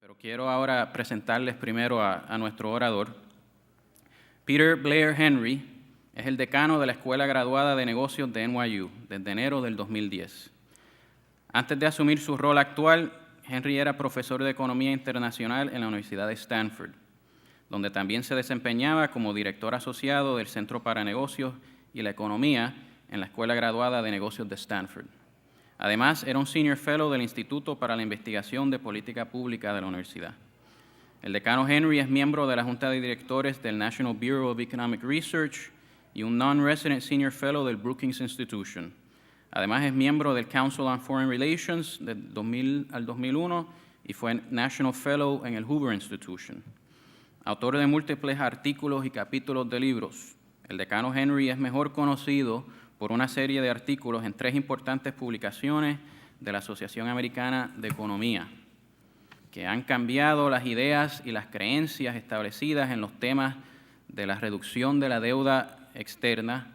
Pero quiero ahora presentarles primero a nuestro orador. Peter Blair Henry es el decano de la Escuela Graduada de Negocios de NYU desde enero del 2010. Antes de asumir su rol actual, Henry era profesor de Economía Internacional en la Universidad de Stanford, donde también se desempeñaba como director asociado del Centro para Negocios y la Economía en la Escuela Graduada de Negocios de Stanford. Además, era un Senior Fellow del Instituto para la Investigación de Política Pública de la universidad. El decano Henry es miembro de la Junta de Directores del National Bureau of Economic Research y un Non-Resident Senior Fellow del Brookings Institution. Además, es miembro del Council on Foreign Relations del 2000 al 2001 y fue National Fellow en el Hoover Institution. Autor de múltiples artículos y capítulos de libros, el decano Henry es mejor conocido por una serie de artículos en 3 importantes publicaciones de la Asociación Americana de Economía, que han cambiado las ideas y las creencias establecidas en los temas de la reducción de la deuda externa,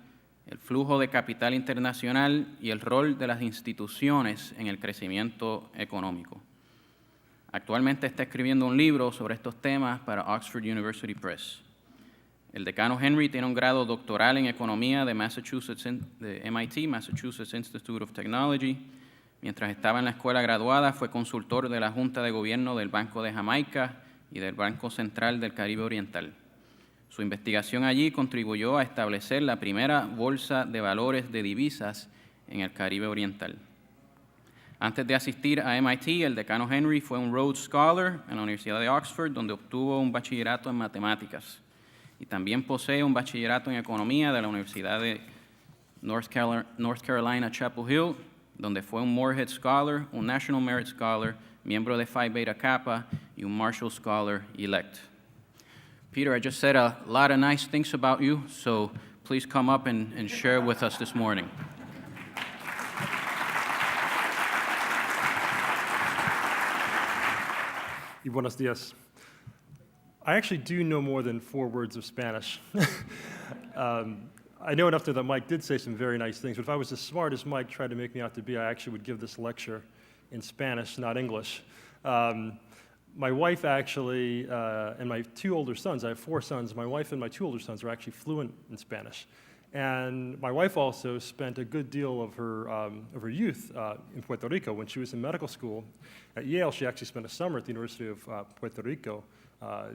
el flujo de capital internacional y el rol de las instituciones en el crecimiento económico. Actualmente está escribiendo un libro sobre estos temas para Oxford University Press. El decano Henry tiene un grado doctoral en Economía de MIT, Massachusetts Institute of Technology. Mientras estaba en la escuela graduada, fue consultor de la Junta de Gobierno del Banco de Jamaica y del Banco Central del Caribe Oriental. Su investigación allí contribuyó a establecer la primera bolsa de valores de divisas en el Caribe Oriental. Antes de asistir a MIT, el decano Henry fue un Rhodes Scholar en la Universidad de Oxford, donde obtuvo un bachillerato en matemáticas. Y también posee un bachillerato en Economía de la Universidad de North Carolina, Chapel Hill, donde fue un Moorhead Scholar, un National Merit Scholar, miembro de Phi Beta Kappa y un Marshall Scholar elect. Peter, I just said a lot of nice things about you, so please come up and share with us this morning. Y buenos días. I actually do know more than 4 words of Spanish. I know enough that Mike did say some very nice things, but if I was as smart as Mike tried to make me out to be, I actually would give this lecture in Spanish, not English. My wife actually, and my 2 older sons, I have 4 sons, my wife and my 2 older sons are actually fluent in Spanish. And my wife also spent a good deal of her youth in Puerto Rico. When she was in medical school at Yale, she actually spent a summer at the University of Puerto Rico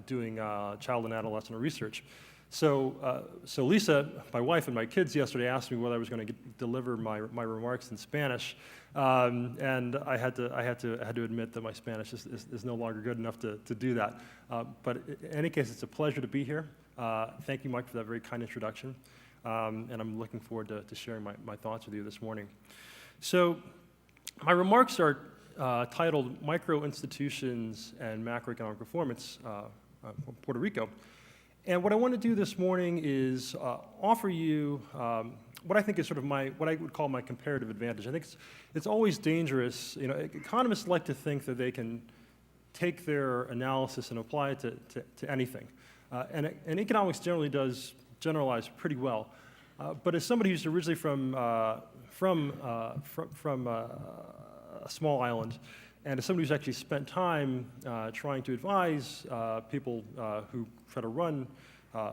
doing child and adolescent research. So Lisa, my wife, and my kids yesterday asked me whether I was going to deliver my remarks in Spanish, and I had to admit that my Spanish is no longer good enough to do that. But in any case, it's a pleasure to be here. Thank you, Mike, for that very kind introduction. And I'm looking forward to sharing my thoughts with you this morning. So my remarks are titled Micro Institutions and Macroeconomic Performance from Puerto Rico. And what I want to do this morning is offer you what I think is sort of what I would call my comparative advantage. I think it's always dangerous. You know, economists like to think that they can take their analysis and apply it to anything. And economics generally does generalize pretty well. But as somebody who's originally from a small island, and as somebody who's actually spent time trying to advise people who try to run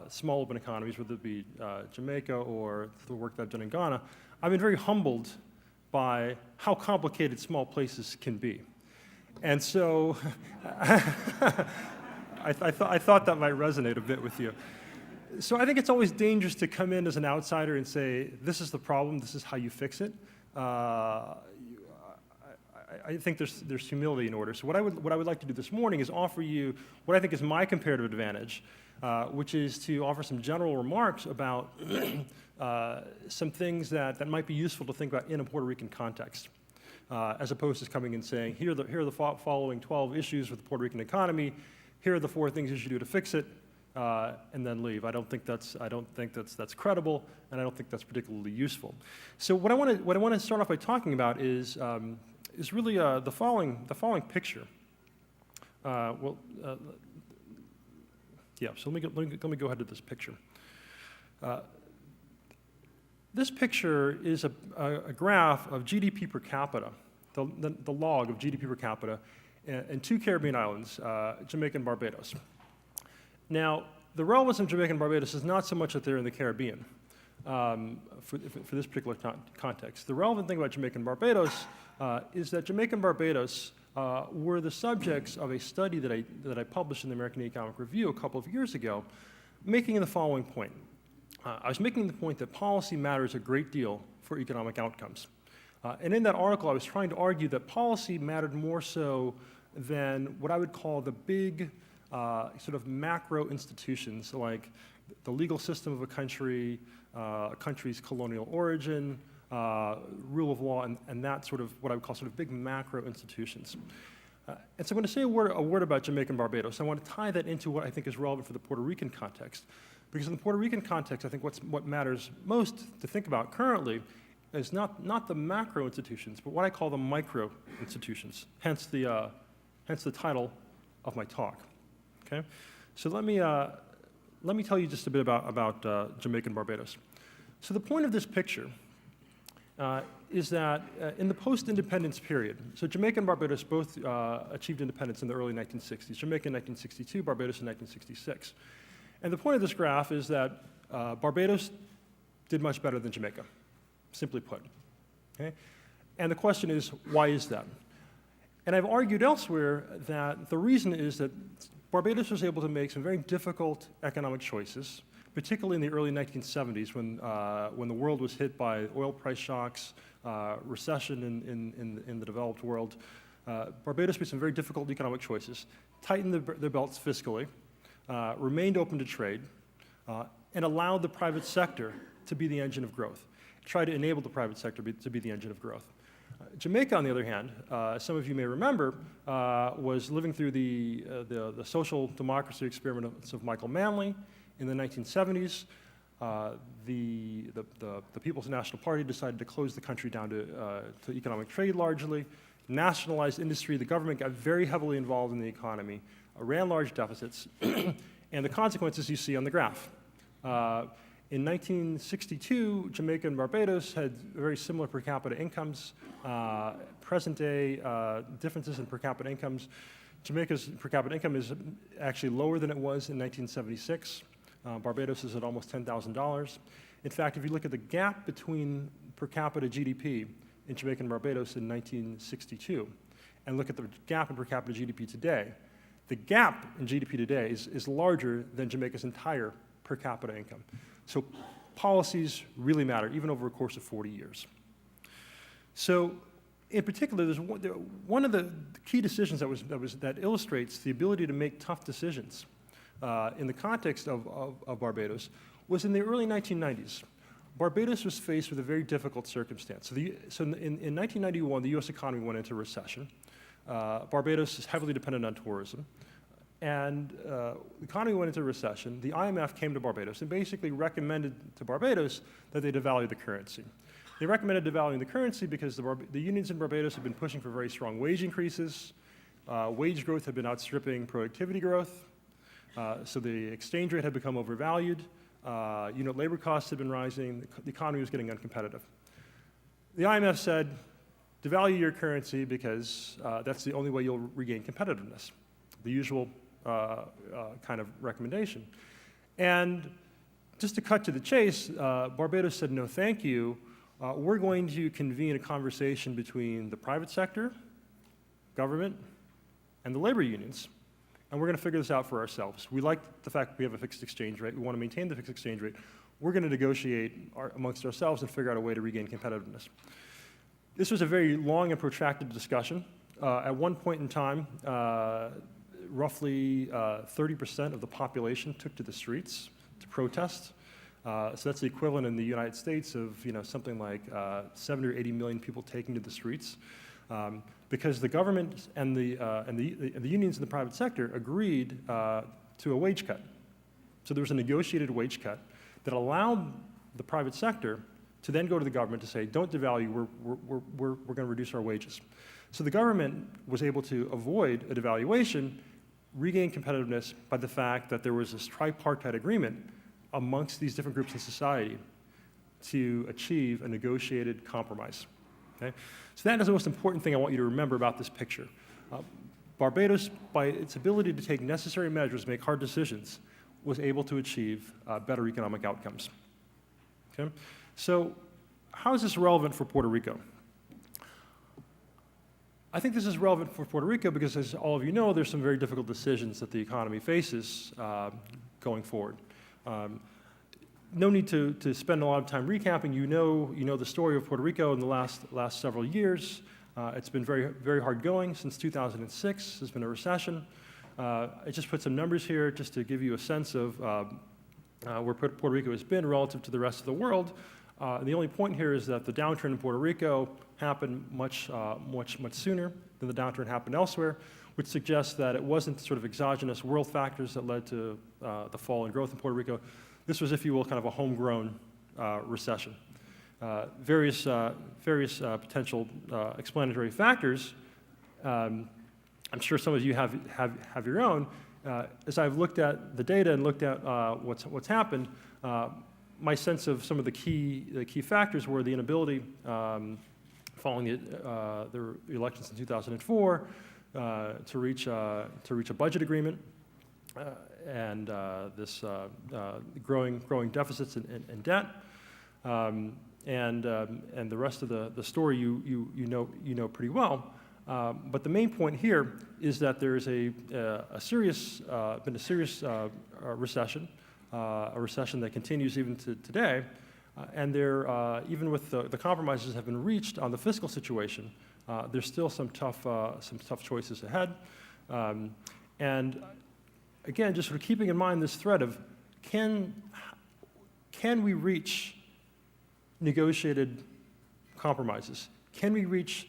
small open economies, whether it be Jamaica or the work that I've done in Ghana, I've been very humbled by how complicated small places can be. And so I thought that might resonate a bit with you. So I think it's always dangerous to come in as an outsider and say, this is the problem, this is how you fix it. I think there's humility in order. So what I would like to do this morning is offer you what I think is my comparative advantage, which is to offer some general remarks about some things that might be useful to think about in a Puerto Rican context, as opposed to coming and saying, here are the following 12 issues with the Puerto Rican economy, here are the 4 things you should do to fix it, and then leave. I don't think that's credible, and I don't think that's particularly useful. So what I want to start off by talking about is really the following picture. So let me go ahead to this picture. This picture is a graph of GDP per capita, the log of GDP per capita, and two Caribbean islands, Jamaica and Barbados. Now, the relevance of Jamaica and Barbados is not so much that they're in the Caribbean for this particular context. The relevant thing about Jamaica and Barbados is that Jamaica and Barbados were the subjects of a study that I published in the American Economic Review a couple of years ago, making the following point. I was making the point that policy matters a great deal for economic outcomes. And in that article, I was trying to argue that policy mattered more so than what I would call the big sort of macro institutions, like the legal system of a country's colonial origin, rule of law, and that sort of what I would call sort of big macro institutions. And so I'm going to say a word about Jamaica and Barbados. I want to tie that into what I think is relevant for the Puerto Rican context. Because in the Puerto Rican context, I think what matters most to think about currently is not the macro institutions, but what I call the micro institutions, hence the title of my talk. Okay? So let me tell you just a bit about Jamaica and Barbados. So the point of this picture is that in the post-independence period, so Jamaica and Barbados both achieved independence in the early 1960s, Jamaica in 1962, Barbados in 1966. And the point of this graph is that Barbados did much better than Jamaica, simply put. Okay? And the question is, why is that? And I've argued elsewhere that the reason is that Barbados was able to make some very difficult economic choices, particularly in the early 1970s when the world was hit by oil price shocks, recession in the developed world. Barbados made some very difficult economic choices, tightened their belts fiscally, remained open to trade, and allowed the private sector to be the engine of growth, tried to enable the private sector to be the engine of growth. Jamaica, on the other hand, some of you may remember, was living through the social democracy experiments of Michael Manley in the 1970s. The People's National Party decided to close the country down to economic trade largely, nationalized industry. The government got very heavily involved in the economy, ran large deficits, and the consequences you see on the graph. In 1962, Jamaica and Barbados had very similar per capita incomes. Present-day differences in per capita incomes. Jamaica's per capita income is actually lower than it was in 1976. Barbados is at almost $10,000. In fact, if you look at the gap between per capita GDP in Jamaica and Barbados in 1962, and look at the gap in per capita GDP today, the gap in GDP today is larger than Jamaica's entire per capita income. So policies really matter, even over a course of 40 years. So in particular, there's one of the key decisions that illustrates the ability to make tough decisions in the context of Barbados was in the early 1990s. Barbados was faced with a very difficult circumstance. So in 1991, the US economy went into recession. Barbados is heavily dependent on tourism. And the economy went into recession. The IMF came to Barbados and basically recommended to Barbados that they devalue the currency. They recommended devaluing the currency because the unions in Barbados had been pushing for very strong wage increases. Wage growth had been outstripping productivity growth. So the exchange rate had become overvalued. Unit labor costs had been rising. The economy was getting uncompetitive. The IMF said, devalue your currency because that's the only way you'll regain competitiveness. The usual kind of recommendation. And just to cut to the chase, Barbados said, no, thank you. We're going to convene a conversation between the private sector, government, and the labor unions, and we're going to figure this out for ourselves. We like the fact that we have a fixed exchange rate. We want to maintain the fixed exchange rate. We're going to negotiate amongst ourselves and figure out a way to regain competitiveness. This was a very long and protracted discussion. At one point in time, roughly 30% of the population took to the streets to protest. So that's the equivalent in the United States of something like 70 or 80 million people taking to the streets, because the government and the unions in the private sector agreed to a wage cut. So there was a negotiated wage cut that allowed the private sector to then go to the government to say, don't devalue, we're going to reduce our wages. So the government was able to avoid a devaluation, regain competitiveness by the fact that there was this tripartite agreement amongst these different groups in society to achieve a negotiated compromise. Okay? So that is the most important thing I want you to remember about this picture. Barbados, by its ability to take necessary measures, make hard decisions, was able to achieve better economic outcomes. Okay? So how is this relevant for Puerto Rico? I think this is relevant for Puerto Rico because, as all of you know, there's some very difficult decisions that the economy faces going forward. No need to spend a lot of time recapping. You know the story of Puerto Rico in the last several years. It's been very hard going since 2006. There's been a recession. I just put some numbers here just to give you a sense of where Puerto Rico has been relative to the rest of the world. The only point here is that the downturn in Puerto Rico happened much sooner than the downturn happened elsewhere, which suggests that it wasn't sort of exogenous world factors that led to the fall in growth in Puerto Rico. This was, if you will, kind of a homegrown recession. Various potential explanatory factors. I'm sure some of you have your own. As I've looked at the data and looked at what's happened, my sense of some of the key factors were the inability, following the elections in 2004, to reach a budget agreement, and this growing deficits and debt, and the rest of the story you know pretty well. But the main point here is that there is been a serious recession. A recession that continues even to today, and there, even with the compromises that have been reached on the fiscal situation, there's still some tough choices ahead. And again, just sort of keeping in mind this thread of can we reach negotiated compromises? Can we reach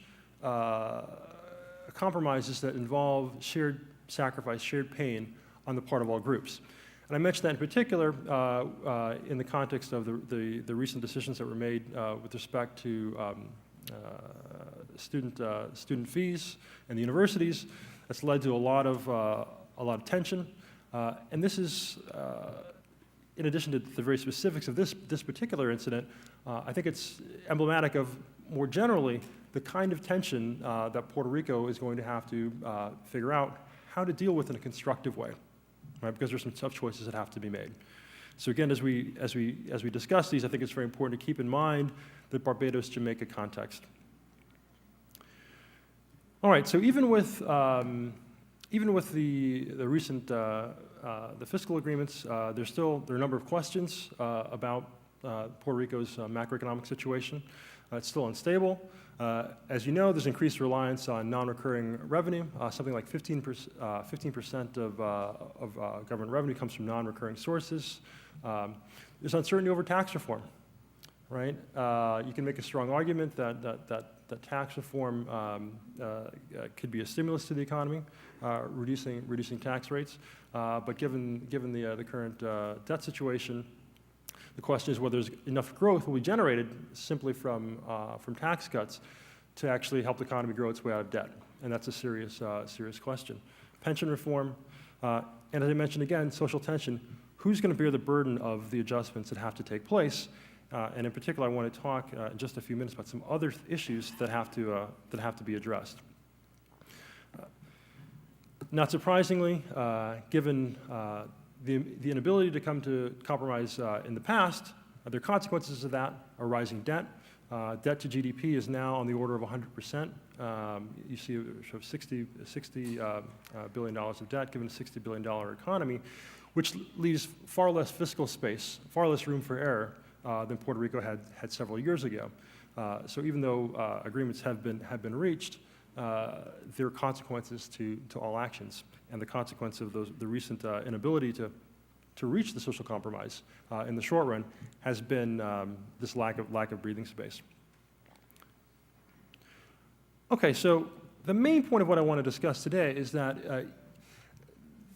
compromises that involve shared sacrifice, shared pain on the part of all groups? And I mentioned that in particular in the context of the recent decisions that were made with respect to student fees and the universities. That's led to a lot of tension, and this is, in addition to the very specifics of this particular incident, I think it's emblematic of more generally the kind of tension that Puerto Rico is going to have to figure out how to deal with in a constructive way. Right, because there's some tough choices that have to be made. So again, as we discuss these, I think it's very important to keep in mind the Barbados-Jamaica context. All right, so even with the recent the fiscal agreements, there are a number of questions about Puerto Rico's macroeconomic situation. It's still unstable. As you know, there's increased reliance on non-recurring revenue. Something like 15% of government revenue comes from non-recurring sources. There's uncertainty over tax reform, right? You can make a strong argument that tax reform could be a stimulus to the economy, reducing tax rates. But given the current debt situation, the question is whether there's enough growth will be generated simply from tax cuts to actually help the economy grow its way out of debt, and that's a serious question. Pension reform, and as I mentioned again, social tension. Who's going to bear the burden of the adjustments that have to take place? And in particular, I want to talk in just a few minutes about some other issues that have to be addressed. Not surprisingly, given the inability to come to compromise in the past, there are consequences of that: a rising debt. Debt to GDP is now on the order of 100%. You see sort of $60 billion of debt given a $60 billion economy, which leaves far less fiscal space, far less room for error than Puerto Rico had several years ago. So even though agreements have been reached, there are consequences to all actions, and the consequence of the recent inability to reach the social compromise in the short run has been this lack of breathing space. Okay, so the main point of what I want to discuss today is that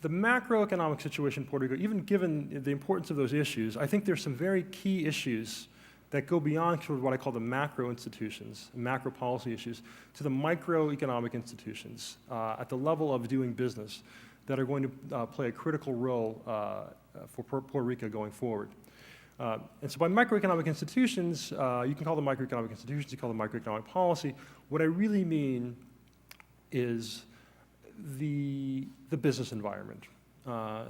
the macroeconomic situation in Puerto Rico, even given the importance of those issues, I think there's some very key issues that go beyond sort of what I call the macro institutions, macro policy issues, to the microeconomic institutions at the level of doing business that are going to play a critical role for Puerto Rico going forward. And so by microeconomic institutions, you can call them microeconomic institutions, you call them microeconomic policy. What I really mean is the business environment.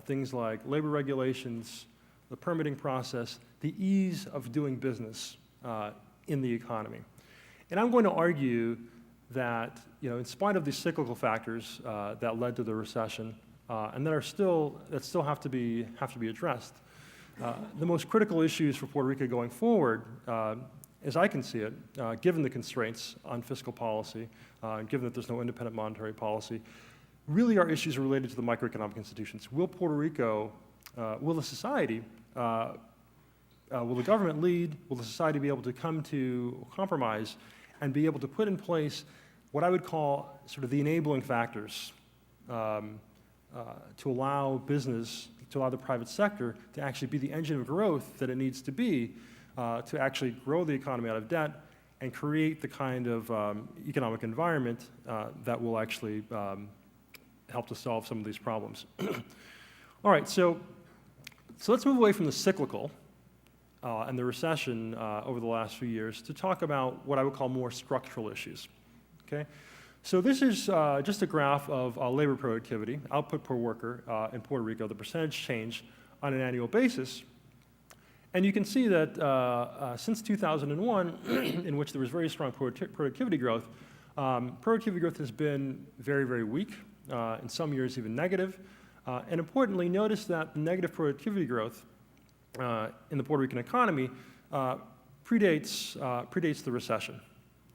Things like labor regulations, the permitting process, the ease of doing business in the economy. And I'm going to argue that, in spite of these cyclical factors that led to the recession, and that still have to be addressed, the most critical issues for Puerto Rico going forward, as I can see it, given the constraints on fiscal policy, given that there's no independent monetary policy, really are issues related to the microeconomic institutions. Will Puerto Rico, will the society, will the government lead? Will the society be able to come to compromise and be able to put in place what I would call sort of the enabling factors to allow business, to allow the private sector to actually be the engine of growth that it needs to be to actually grow the economy out of debt and create the kind of economic environment that will actually help to solve some of these problems. All right, so let's move away from the cyclical and the recession over the last few years to talk about what I would call more structural issues, okay? So this is just a graph of labor productivity, output per worker in Puerto Rico, the percentage change on an annual basis. And you can see that since 2001, in which there was very strong productivity growth has been very, very weak, in some years even negative. And importantly, notice that the negative productivity growth in the Puerto Rican economy predates the recession,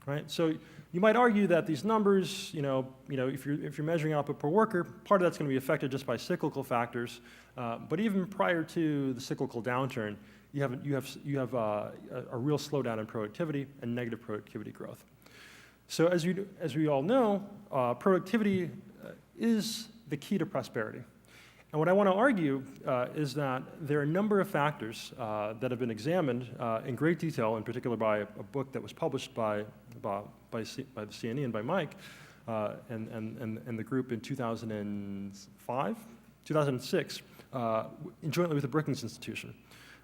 right? So you might argue that these numbers, if you're measuring output per worker, part of that's going to be affected just by cyclical factors. But even prior to the cyclical downturn, you have a real slowdown in productivity and negative productivity growth. So as we all know, productivity is the key to prosperity. And what I want to argue is that there are a number of factors that have been examined in great detail, in particular by a book that was published by the CNE and by Mike and the group in 2006, jointly with the Brookings Institution.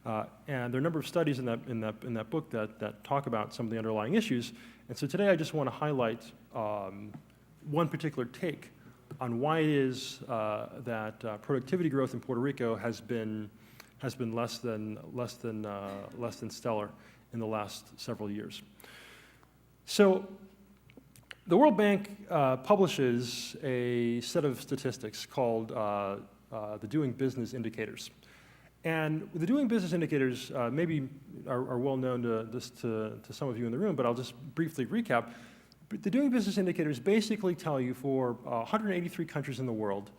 And there are a number of studies in that book that talk about some of the underlying issues. And so today I just want to highlight one particular take on why it is that productivity growth in Puerto Rico has been less than stellar in the last several years. So the World Bank publishes a set of statistics called the Doing Business Indicators. And the Doing Business Indicators maybe are well known to some of you in the room, but I'll just briefly recap. But the Doing Business Indicators basically tell you for 183 countries in the world,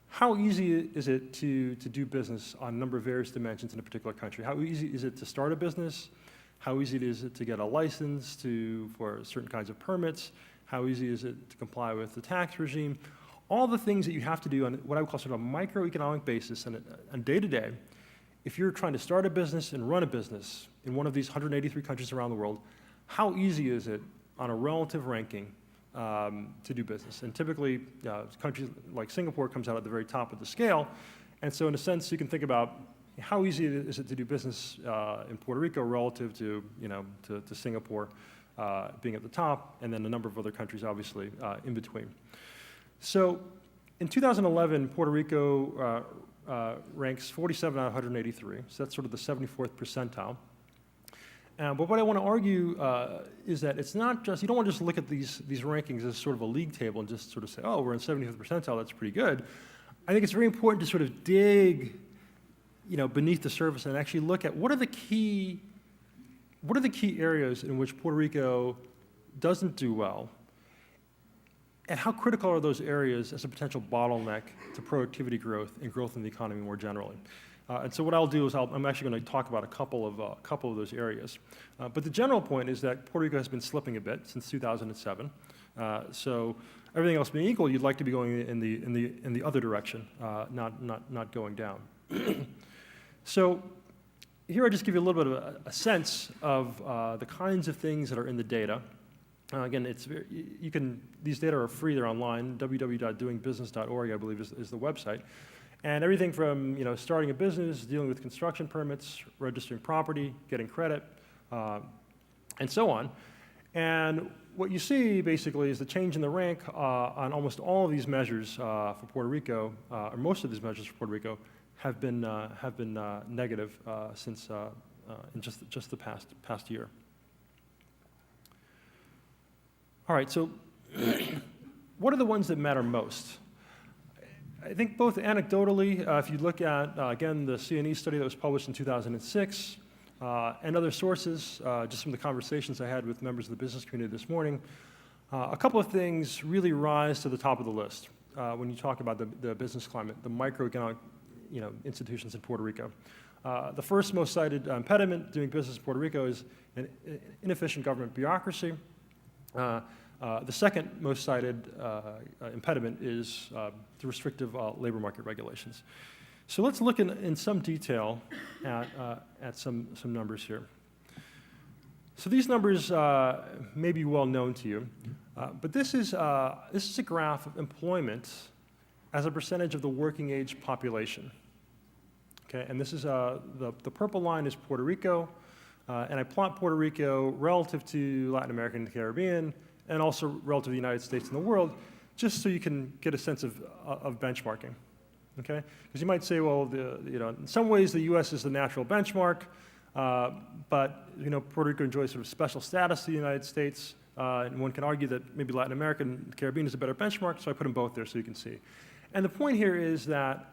how easy is it to do business on a number of various dimensions in a particular country? How easy is it to start a business? How easy is it to get a license for certain kinds of permits? How easy is it to comply with the tax regime? All the things that you have to do on what I would call sort of a microeconomic basis and day to day, if you're trying to start a business and run a business in one of these 183 countries around the world, how easy is it on a relative ranking to do business? And typically, countries like Singapore comes out at the very top of the scale. And so in a sense, you can think about how easy is it to do business in Puerto Rico relative to Singapore being at the top, and then a number of other countries, obviously, in between. So in 2011, Puerto Rico ranks 47 out of 183. So that's sort of the 74th percentile. But what I want to argue is that it's not just, you don't want to just look at these rankings as sort of a league table and just sort of say, oh, we're in 75th percentile, that's pretty good. I think it's very important to sort of dig beneath the surface and actually look at what are the key areas in which Puerto Rico doesn't do well, and how critical are those areas as a potential bottleneck to productivity growth and growth in the economy more generally. And so what I'll do is I'm actually going to talk about a couple of those areas. But the general point is that Puerto Rico has been slipping a bit since 2007. So everything else being equal, you'd like to be going in the other direction, not going down. So here I just give you a little bit of a sense of the kinds of things that are in the data. Again, these data are free, they're online. www.doingbusiness.org, I believe, is the website. And everything from starting a business, dealing with construction permits, registering property, getting credit, and so on. And what you see basically is the change in the rank on almost all of these measures for Puerto Rico, or most of these measures for Puerto Rico, have been negative since in just the past year. All right, so what are the ones that matter most? I think both anecdotally, if you look at, again, the CNE study that was published in 2006, and other sources, just from the conversations I had with members of the business community this morning, a couple of things really rise to the top of the list when you talk about the business climate, the microeconomic institutions in Puerto Rico. The first most cited impediment doing business in Puerto Rico is an inefficient government bureaucracy. The second most cited impediment is the restrictive labor market regulations. So let's look in some detail at some numbers here. So these numbers may be well known to you, but this is a graph of employment as a percentage of the working age population. Okay, and this is the purple line is Puerto Rico, and I plot Puerto Rico relative to Latin America and the Caribbean, and also relative to the United States and the world, just so you can get a sense of benchmarking. Okay, because you might say, well, in some ways the U.S. is the natural benchmark, but Puerto Rico enjoys sort of special status to the United States, and one can argue that maybe Latin America and the Caribbean is a better benchmark, so I put them both there so you can see. And the point here is that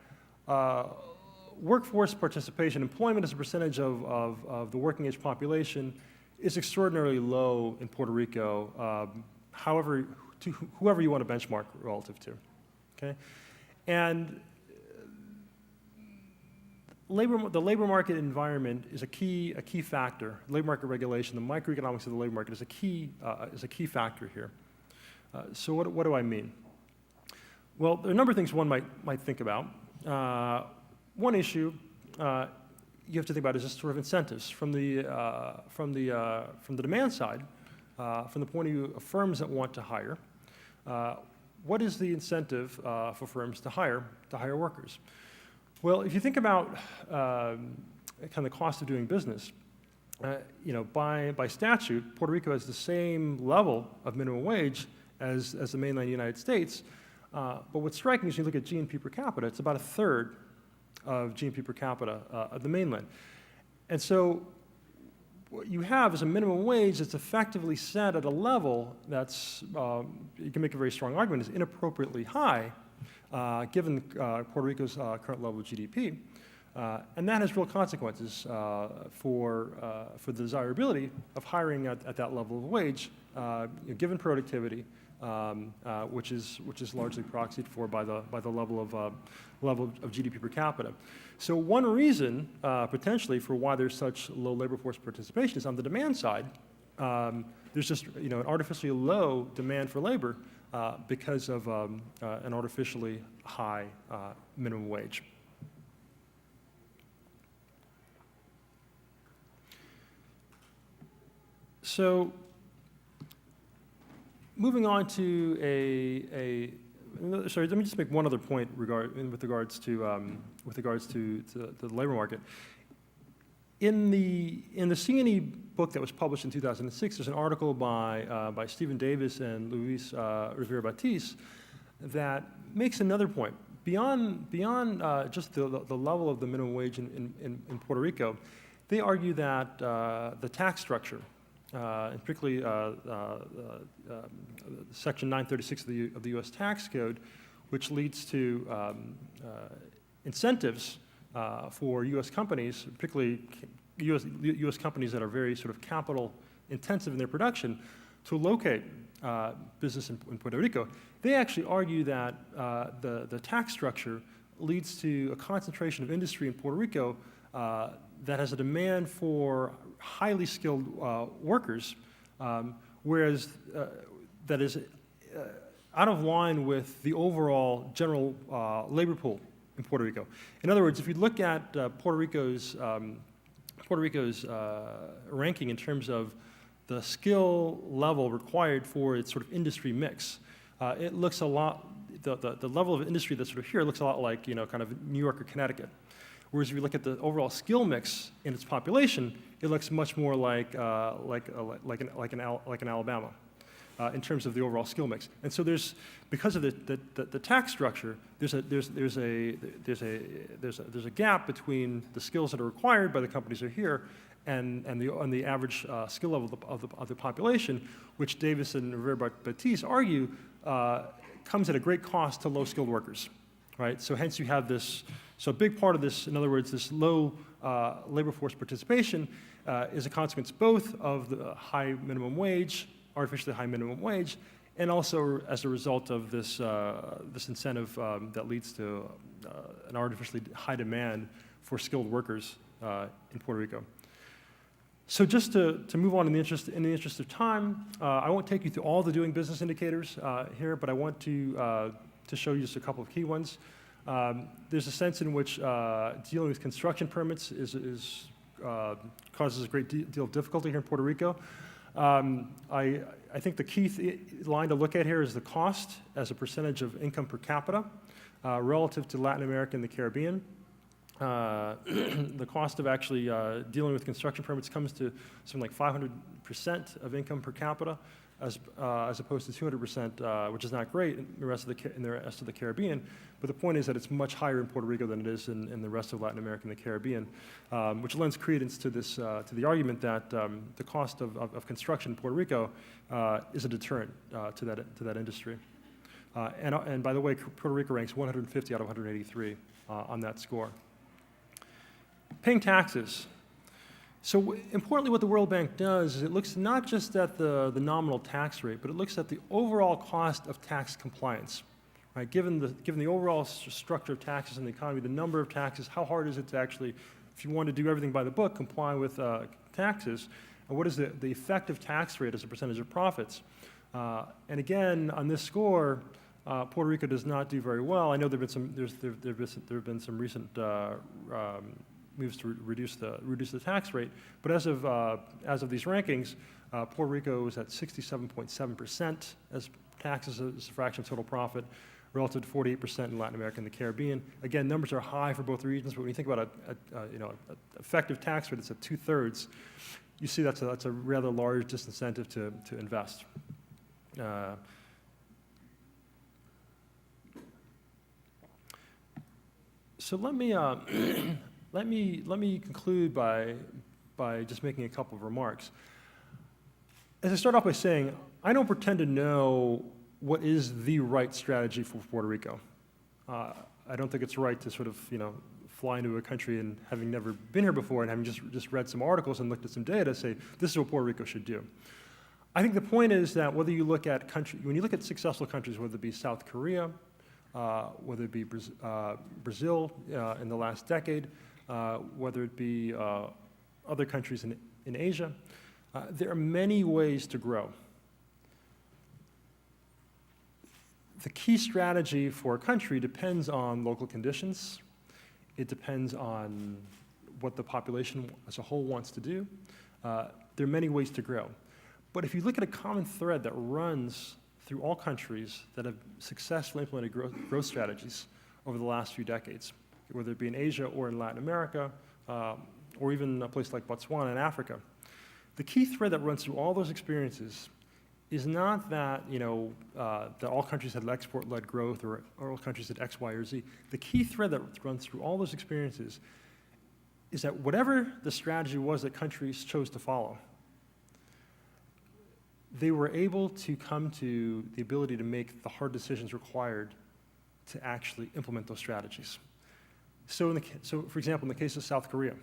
workforce participation, employment as a percentage of the working age population is extraordinarily low in Puerto Rico, whoever you want to benchmark relative to. Okay, and the labor market environment is a key factor. Labor market regulation, the microeconomics of the labor market is a key factor here. So what do I mean? Well, there are a number of things one might think about. One issue you have to think about is just sort of incentives from the demand side, from the point of view of firms that want to hire. What is the incentive for firms to hire workers? Well, if you think about kind of the cost of doing business, by statute, Puerto Rico has the same level of minimum wage as the mainland United States. But what's striking is you look at GNP per capita, it's about a third of GNP per capita of the mainland. And so what you have is a minimum wage that's effectively set at a level that's, you can make a very strong argument, is inappropriately high, given Puerto Rico's current level of GDP. And that has real consequences for the desirability of hiring at that level of wage, given productivity, which is largely proxied for by the level of GDP per capita. So one reason potentially for why there's such low labor force participation is on the demand side. There's just an artificially low demand for labor because of an artificially high minimum wage. So moving on to sorry, let me just make one other point with regards to the labor market. In the CNE book that was published in 2006, there's an article by Stephen Davis and Luis Rivera-Batiz that makes another point. Beyond just the level of the minimum wage in Puerto Rico, they argue that the tax structure, and particularly Section 936 of the U.S. Tax Code, which leads to incentives for U.S. companies, particularly U.S. companies that are very sort of capital intensive in their production, to locate business in Puerto Rico. They actually argue that the tax structure leads to a concentration of industry in Puerto Rico that has a demand for highly skilled workers, whereas that is out of line with the overall general labor pool in Puerto Rico. In other words, if you look at Puerto Rico's ranking in terms of the skill level required for its sort of industry mix, it looks a lot, the level of industry that's sort of here looks a lot like, kind of New York or Connecticut. Whereas if you look at the overall skill mix in its population, it looks much more like an Alabama. in terms of the overall skill mix. And so there's, because of the tax structure, there's a gap between the skills that are required by the companies that are here and the average skill level of the population, which Davis and Rivera-Baptiste argue comes at a great cost to low-skilled workers, right? So hence you have this, so a big part of this, in other words, this low labor force participation is a consequence both of the high minimum wage, artificially high minimum wage, and also as a result of this, this incentive that leads to an artificially high demand for skilled workers in Puerto Rico. So just to move on in the interest of time, I won't take you through all the doing business indicators here, but I want to show you just a couple of key ones. There's a sense in which dealing with construction permits causes a great deal of difficulty here in Puerto Rico. I think the key line to look at here is the cost as a percentage of income per capita relative to Latin America and the Caribbean. The cost of actually dealing with construction permits comes to something like 500% of income per capita, as opposed to 200%, which is not great in the rest of the Caribbean. But the point is that it's much higher in Puerto Rico than it is in the rest of Latin America and the Caribbean, which lends credence to this to the argument that the cost of construction in Puerto Rico is a deterrent to that industry. And by the way, Puerto Rico ranks 150 out of 183 on that score. Paying taxes. So importantly, what the World Bank does is it looks not just at the nominal tax rate, but it looks at the overall cost of tax compliance. Right? Given the overall structure of taxes in the economy, the number of taxes, how hard is it to actually, if you want to do everything by the book, comply with taxes, and what is the effective tax rate as a percentage of profits? And again, on this score, Puerto Rico does not do very well. I know there have been some recent moves to reduce the tax rate, but as of these rankings, Puerto Rico is at 67.7% as taxes as a fraction of total profit, relative to 48% in Latin America and the Caribbean. Again, numbers are high for both regions, but when you think about an effective tax rate that's at 2/3, you see that's a rather large disincentive to invest. So let me conclude by just making a couple of remarks. As I start off by saying, I don't pretend to know what is the right strategy for Puerto Rico. I don't think it's right to sort of, fly into a country and having never been here before and having just read some articles and looked at some data, say, this is what Puerto Rico should do. I think the point is that whether you look at when you look at successful countries, whether it be South Korea, whether it be Brazil in the last decade, whether it be other countries in Asia, there are many ways to grow. The key strategy for a country depends on local conditions. It depends on what the population as a whole wants to do. There are many ways to grow. But if you look at a common thread that runs through all countries that have successfully implemented growth strategies over the last few decades, whether it be in Asia or in Latin America, or even a place like Botswana in Africa, the key thread that runs through all those experiences is not that, that all countries had export-led growth or all countries had X, Y, or Z. The key thread that runs through all those experiences is that whatever the strategy was that countries chose to follow, they were able to come to the ability to make the hard decisions required to actually implement those strategies. So, for example, in the case of South Korea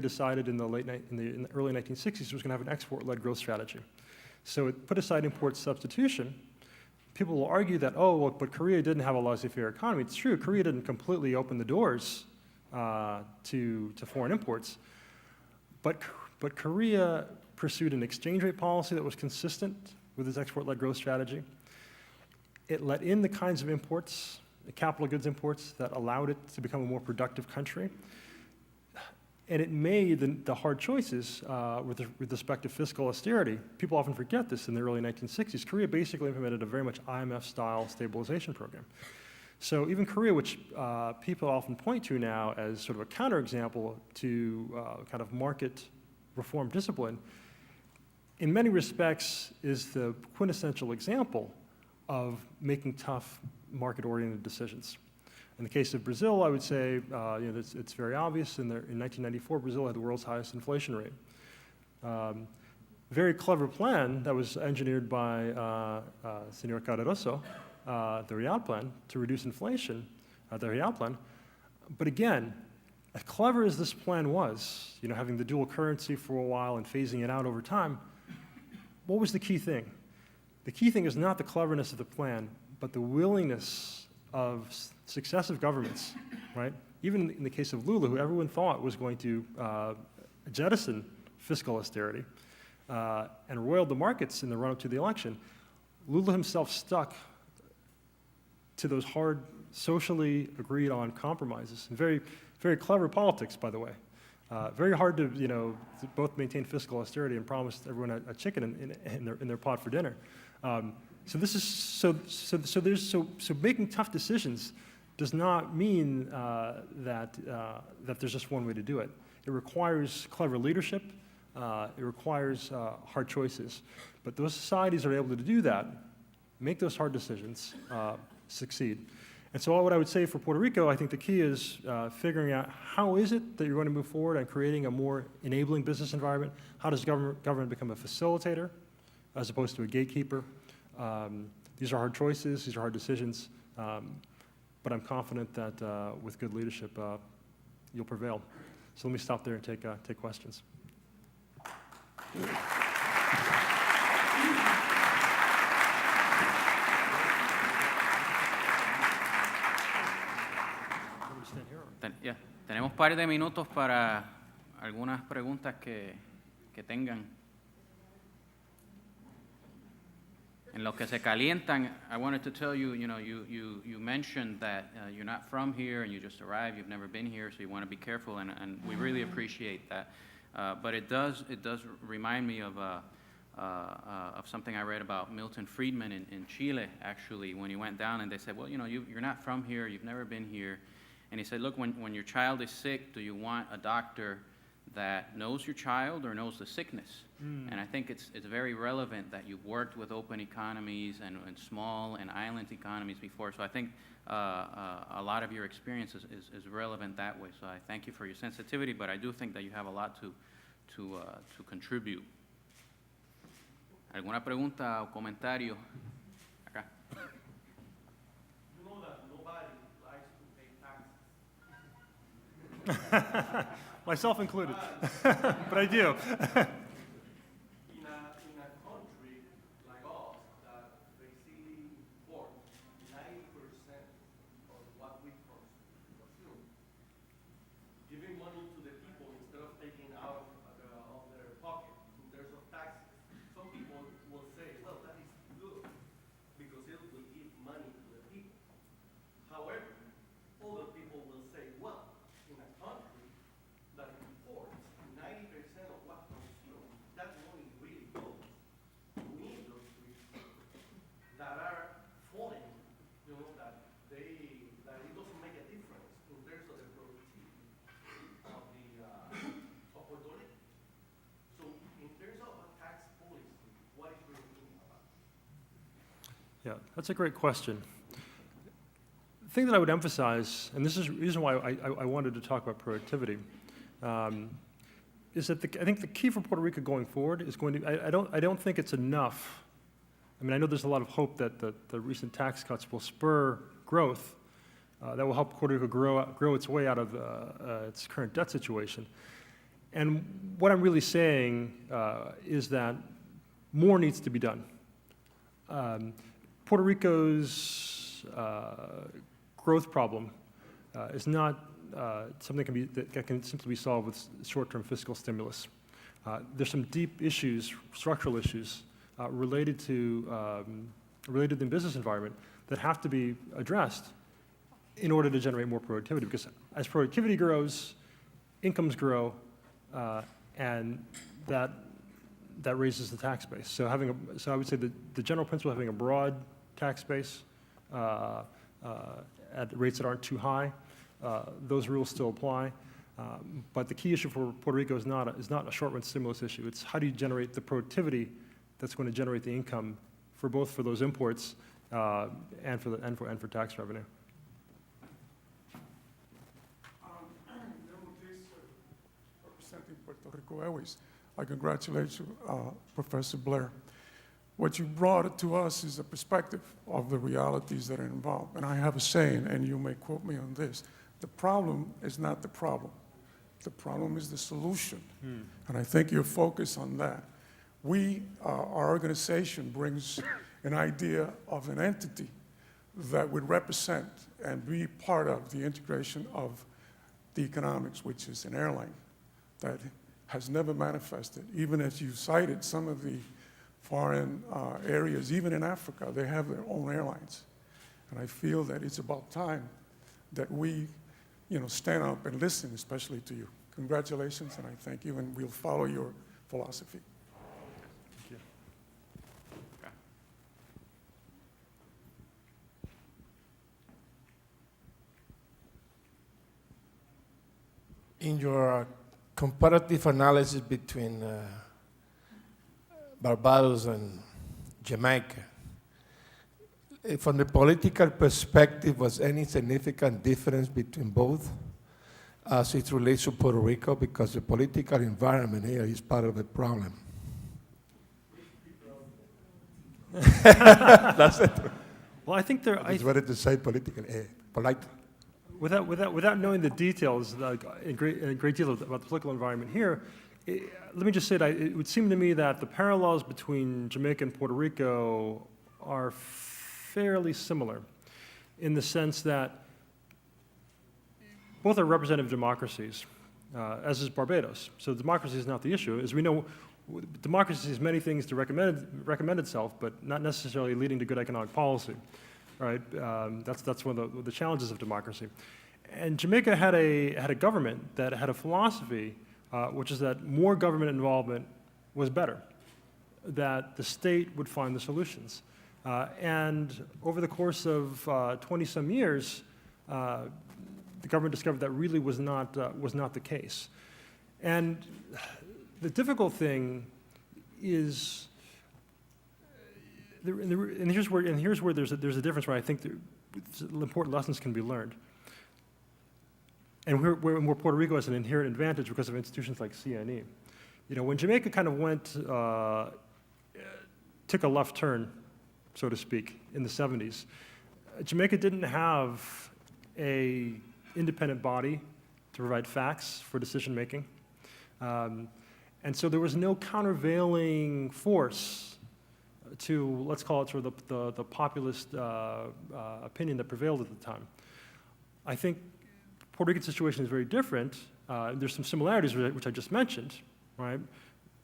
decided in the early 1960s it was going to have an export-led growth strategy. So it put aside import substitution. People will argue that, but Korea didn't have a laissez-faire economy. It's true, Korea didn't completely open the doors to foreign imports, but Korea pursued an exchange rate policy that was consistent with its export-led growth strategy. It let in the kinds of imports, the capital goods imports, that allowed it to become a more productive country. And it made the hard choices with respect to fiscal austerity. People often forget this in the early 1960s. Korea basically implemented a very much IMF-style stabilization program. So even Korea, which people often point to now as sort of a counterexample to kind of market reform discipline, in many respects, is the quintessential example of making tough market-oriented decisions. In the case of Brazil, I would say it's very obvious. In 1994, Brazil had the world's highest inflation rate. Very clever plan that was engineered by Senor Cardoso, the Real Plan, to reduce inflation, the Real Plan. But again, as clever as this plan was, having the dual currency for a while and phasing it out over time, what was the key thing? The key thing is not the cleverness of the plan, but the willingness of successive governments, right? Even in the case of Lula, who everyone thought was going to jettison fiscal austerity and roiled the markets in the run-up to the election, Lula himself stuck to those hard, socially agreed-on compromises. Very, very clever politics, by the way. Very hard to, to both maintain fiscal austerity and promise everyone a chicken in their pot for dinner. So this is so making tough decisions does not mean that there's just one way to do it. It requires clever leadership. It requires hard choices. But those societies that are able to do that, make those hard decisions, succeed. And so what I would say for Puerto Rico, I think the key is figuring out how is it that you're going to move forward on creating a more enabling business environment? How does government become a facilitator as opposed to a gatekeeper? These are hard choices. These are hard decisions. But I'm confident that with good leadership, you'll prevail. So let me stop there and take questions. Tenemos un par de minutos para algunas preguntas que tengan. En lo que se calientan, I wanted to tell you, you mentioned that you're not from here and you just arrived, you've never been here, so you want to be careful, and we really appreciate that. But it does remind me of something I read about Milton Friedman in Chile, actually, when he went down and they said, well, you're not from here, you've never been here. And he said, look, when your child is sick, do you want a doctor that knows your child or knows the sickness? And I think it's very relevant that you've worked with open economies and small and island economies before. So I think a lot of your experience is relevant that way. So I thank you for your sensitivity, but I do think that you have a lot to contribute. ¿Alguna pregunta o comentario? Acá. You know that nobody likes to pay taxes. Myself included, but I do. In a country like us that basically import 90% of what we consume, giving money to the people instead of taking out of their pocket in terms of taxes, some people will say, well, that is good because it will give money to the people. However, other people will say, well, in a country that imports 90% of what consumes, that money really goes to industries that are falling, that it doesn't make a difference in terms of the productivity of Puerto Rico. So in terms of a tax policy, what is your opinion about it? Yeah, that's a great question. The thing that I would emphasize, and this is the reason why I wanted to talk about productivity, is that I think the key for Puerto Rico going forward is going to, I don't think it's enough. I mean, I know there's a lot of hope that the recent tax cuts will spur growth that will help Puerto Rico grow its way out of its current debt situation. And what I'm really saying is that more needs to be done. Puerto Rico's growth problem is not something that can simply be solved with short-term fiscal stimulus. There's some deep issues, structural issues, related to the business environment that have to be addressed in order to generate more productivity. Because as productivity grows, incomes grow, and that raises the tax base. So I would say the general principle of having a broad tax base at rates that aren't too high, those rules still apply. But the key issue for Puerto Rico is not a short-run stimulus issue. It's how do you generate the productivity that's going to generate the income for both for those imports and for tax revenue. Representing Puerto Rico Airways, I congratulate you, Professor Blair. What you brought to us is a perspective of the realities that are involved. And I have a saying, and you may quote me on this: the problem is not the problem. The problem is the solution. And I think you're focused on that. Our organization brings an idea of an entity that would represent and be part of the integration of the economics, which is an airline that has never manifested. Even as you cited some of the foreign areas, even in Africa, they have their own airlines. And I feel that it's about time that we stand up and listen, especially to you. Congratulations, and I thank you, and we'll follow your philosophy. Thank you. In your comparative analysis between Barbados and Jamaica, from the political perspective, was any significant difference between both as it relates to Puerto Rico? Because the political environment here is part of the problem. That's it. Well, I think there. I just wanted to say political, polite. Without knowing the details, a great deal about the political environment here, let me just say that it would seem to me that the parallels between Jamaica and Puerto Rico are fairly similar, in the sense that both are representative democracies, as is Barbados. So democracy is not the issue. As we know, democracy has many things to recommend itself, but not necessarily leading to good economic policy. Right? That's one of the challenges of democracy. And Jamaica had a government that had a philosophy, which is that more government involvement was better, that the state would find the solutions. And over the course of 20-some years, the government discovered that really was not the case. And the difficult thing is, and here's where there's a difference where I think important lessons can be learned. And where Puerto Rico has an inherent advantage because of institutions like CNE. When Jamaica kind of took a left turn, so to speak, in the 70s, Jamaica didn't have an independent body to provide facts for decision making. And so there was no countervailing force to, let's call it, sort of the populist opinion that prevailed at the time. I think Puerto Rican situation is very different. There's some similarities which I just mentioned, right?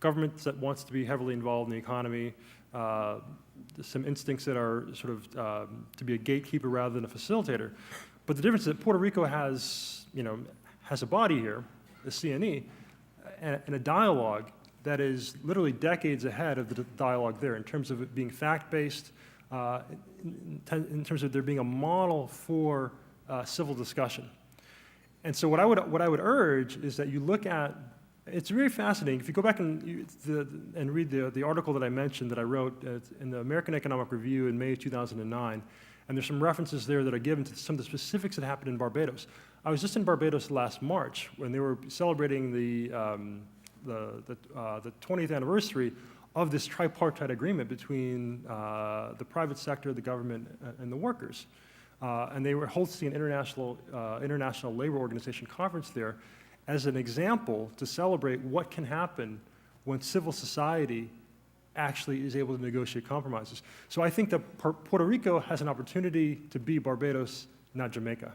Government that wants to be heavily involved in the economy, some instincts that are sort of to be a gatekeeper rather than a facilitator. But the difference is that Puerto Rico has a body here, the CNE, and a dialogue that is literally decades ahead of the dialogue there in terms of it being fact-based, in terms of there being a model for civil discussion. And so what I would urge is that you look at, it's very fascinating. If you go back and read the article that I mentioned that I wrote in the American Economic Review in May 2009, and there's some references there that are given to some of the specifics that happened in Barbados. I was just in Barbados last March when they were celebrating the 20th anniversary of this tripartite agreement between the private sector, the government, and the workers. And they were hosting an international labor organization conference there as an example to celebrate what can happen when civil society actually is able to negotiate compromises. So I think that Puerto Rico has an opportunity to be Barbados, not Jamaica,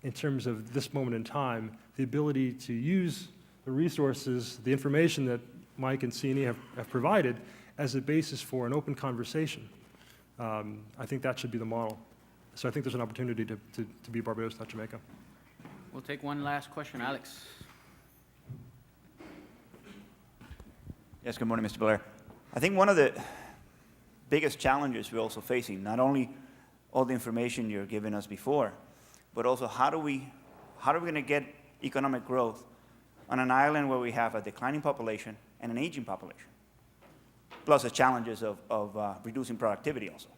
in terms of this moment in time, the ability to use the resources, the information that Mike and CNE have provided as a basis for an open conversation. I think that should be the model. So I think there's an opportunity to be Barbados, not Jamaica. We'll take one last question. Alex. Yes, good morning, Mr. Blair. I think one of the biggest challenges we're also facing, not only all the information you're giving us before, but also how are we going to get economic growth on an island where we have a declining population and an aging population, plus the challenges of reducing productivity also?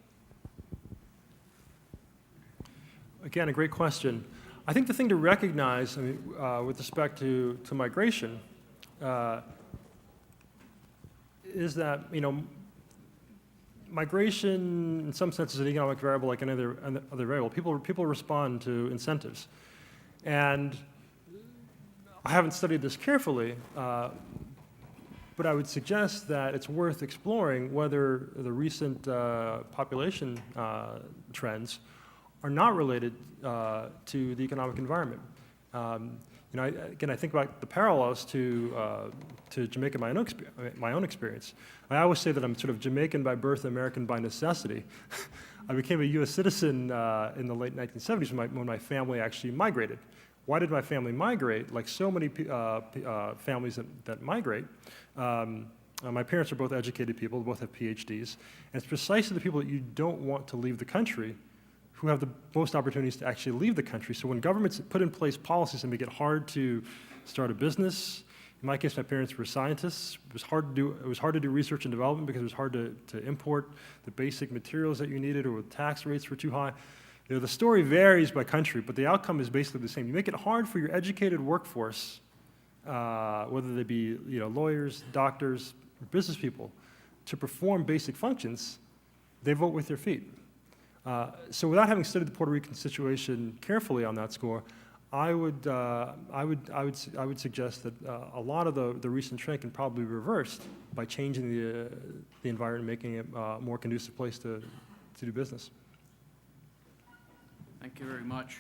Again, a great question. I think the thing to recognize, I mean, with respect to migration, is that, you know, migration in some sense is an economic variable like any other variable. People respond to incentives. And I haven't studied this carefully, but I would suggest that it's worth exploring whether the recent population trends are not related to the economic environment. You know, again, I think about the parallels to Jamaica, my own experience. I always say that I'm sort of Jamaican by birth, American by necessity. I became a U.S. citizen in the late 1970s when my family actually migrated. Why did my family migrate? Like so many families that migrate, my parents are both educated people, both have PhDs, and it's precisely the people that you don't want to leave the country who have the most opportunities to actually leave the country. So when governments put in place policies that make it hard to start a business, in my case, my parents were scientists. It was hard to do research and development because it was hard to import the basic materials that you needed, or the tax rates were too high. You know, the story varies by country, but the outcome is basically the same. You make it hard for your educated workforce, whether they be, you know, lawyers, doctors, or business people, to perform basic functions. They vote with their feet. So without having studied the Puerto Rican situation carefully on that score, I would suggest that a lot of the recent trend can probably be reversed by changing the environment, making it a more conducive place to do business. Thank you very much.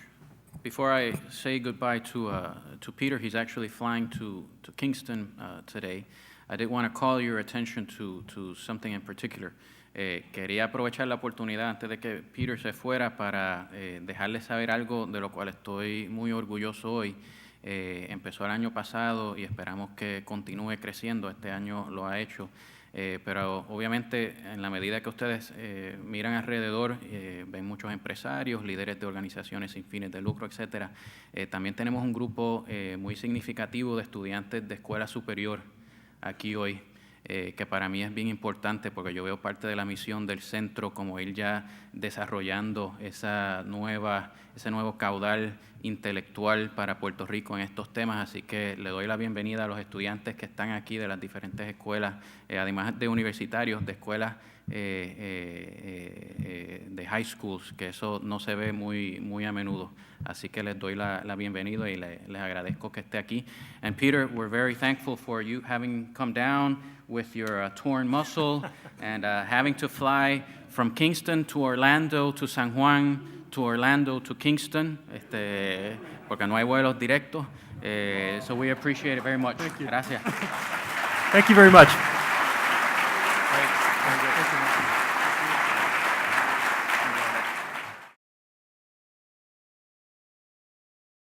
Before I say goodbye to Peter, he's actually flying to Kingston today. I did want to call your attention to something in particular. Quería aprovechar la oportunidad antes de que Peter se fuera para dejarles saber algo de lo cual estoy muy orgulloso hoy. Empezó el año pasado y esperamos que continúe creciendo. Este año lo ha hecho. Pero obviamente en la medida que ustedes miran alrededor, ven muchos empresarios, líderes de organizaciones sin fines de lucro, etcétera. También tenemos un grupo muy significativo de estudiantes de escuela superior aquí hoy, que para mí es bien importante porque yo veo parte de la misión del centro como ir ya desarrollando ese nuevo caudal intelectual para Puerto Rico en estos temas, así que le doy la bienvenida a los estudiantes que están aquí de las diferentes escuelas, además de universitarios, de escuelas de high schools, que eso no se ve muy a menudo. Así que les doy la bienvenida y les agradezco que esté aquí. And Peter, we're very thankful for you having come down with your torn muscle and having to fly from Kingston to Orlando to San Juan to Orlando to Kingston, porque no hay vuelos directos. So we appreciate it very much. Thank you. Gracias. Thank you very much. Great.